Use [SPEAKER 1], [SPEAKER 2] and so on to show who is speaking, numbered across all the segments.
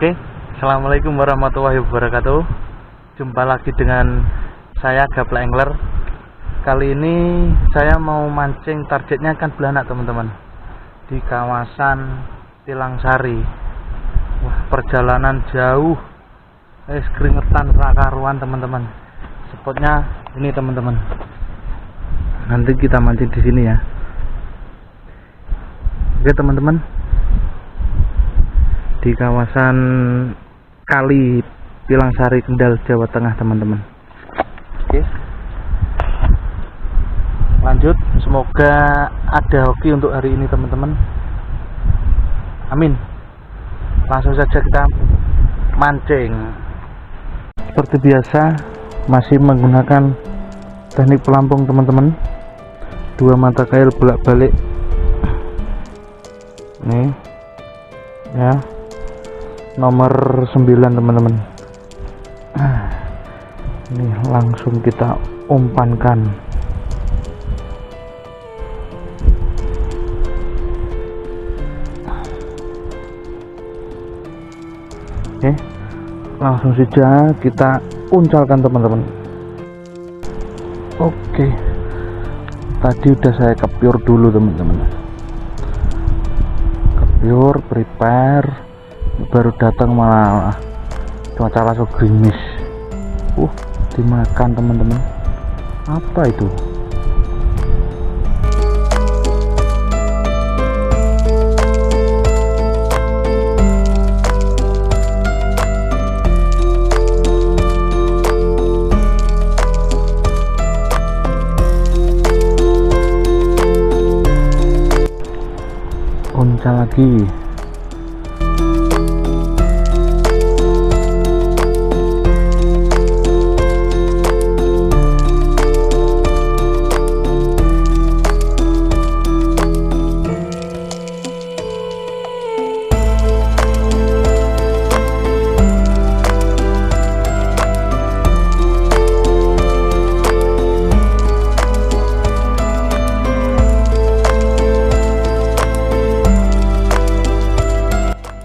[SPEAKER 1] Oke, assalamualaikum warahmatullahi wabarakatuh. Jumpa lagi dengan saya Gaplek Angler. Kali ini saya mau mancing, targetnya kan belanak teman-teman, di kawasan Tilangsari. Wah, perjalanan jauh, keringetan rakaruan teman-teman. Spotnya ini teman-teman. Nanti kita mancing di sini ya. Oke teman-teman, di kawasan Kali Tilangsari, Kendal, Jawa Tengah teman-teman. Oke, lanjut. Semoga ada hoki untuk hari ini teman-teman. Amin. Langsung saja kita mancing. Seperti biasa masih menggunakan teknik pelampung teman-teman. 2 mata kail bolak-balik. Nih ya, nomor 9 teman-teman. Ini langsung kita umpankan. Oke, langsung saja kita uncalkan teman-teman. Oke, tadi udah saya kepiur dulu teman-teman. Kepiur, prepare, baru datang malah cuaca langsung gerimis. Dimakan teman-teman. Apa itu? Uncal lagi.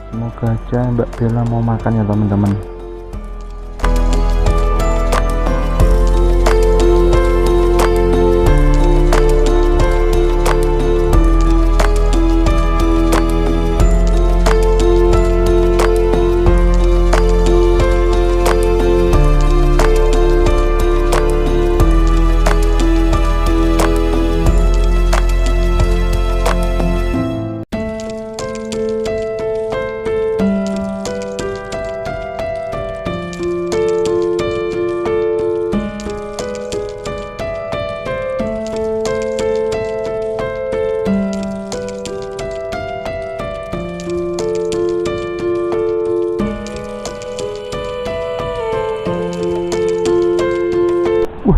[SPEAKER 1] Semoga aja Mbak Bella mau makan ya teman-teman.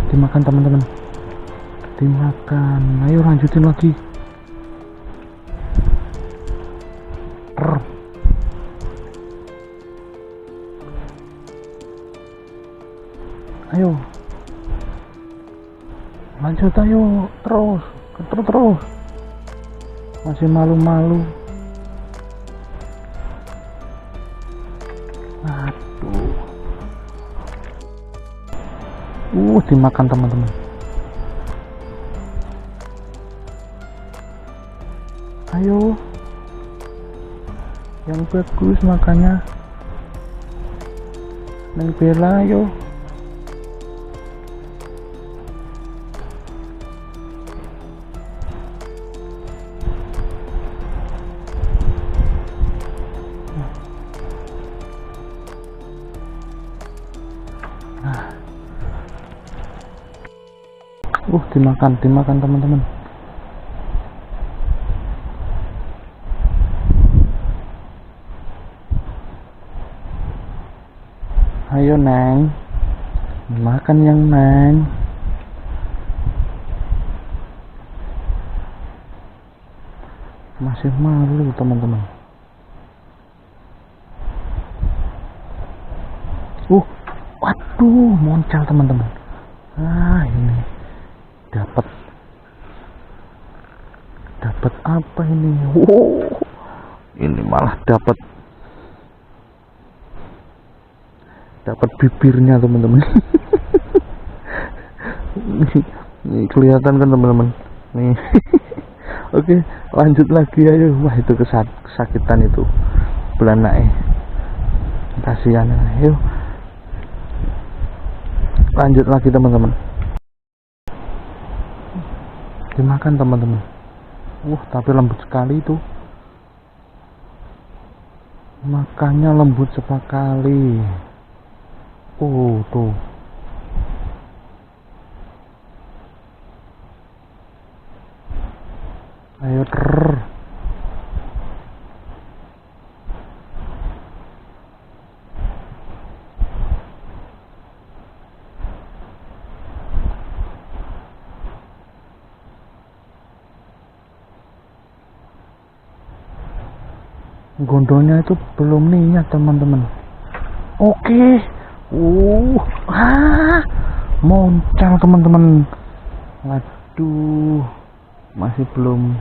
[SPEAKER 1] Dimakan teman-teman, dimakan. Ayo lanjutin lagi. Ayo lanjut, ayo terus masih malu-malu. Dimakan teman-teman. Ayo, yang bagus makannya. Neng Bella, ayo. Dimakan teman-teman. Ayo Neng, makan yang Neng. Masih malu teman-teman. Waduh, moncal teman-teman. Ini dapat apa ini? Ini malah dapat dapat bibirnya teman-teman. Ini kelihatan kan teman-teman nih. Oke, lanjut lagi ayo. Wah, itu kesakitan itu belanak, kasihan. Ayo lanjut lagi teman-teman, dimakan teman-teman. Tapi lembut sekali itu, makannya lembut sekali. Tuh ayo gondolnya itu belum niat teman-teman. Oke. Moncal teman-teman. Waduh, masih belum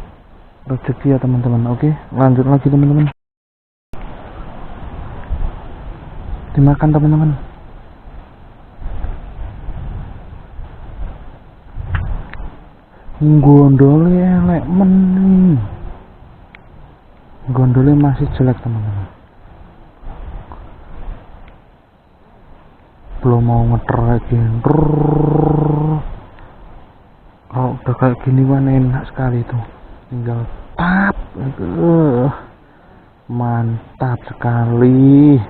[SPEAKER 1] rezeki ya teman-teman. Oke, lanjut lagi teman-teman, dimakan teman-teman. Gondolnya elek men, gondolnya masih jelek teman-teman, belum mau ngeter lagi. Kalau udah kayak gini mah enak sekali tuh, tinggal tap. Mantap sekali.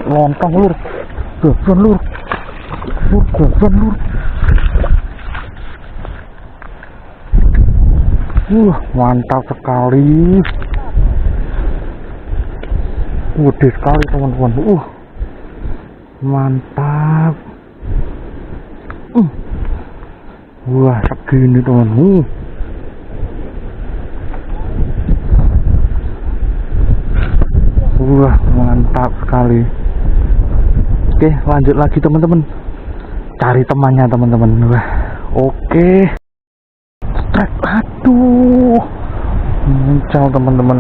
[SPEAKER 1] Lontong lur, gabon lur, gabon lur. Mantap sekali. Gede sekali teman-teman. Mantap. Wah, segini teman. Wah, mantap sekali. Oke, lanjut lagi teman-teman, cari temannya teman-teman. Wah, oke. Aduh, muncul teman-teman.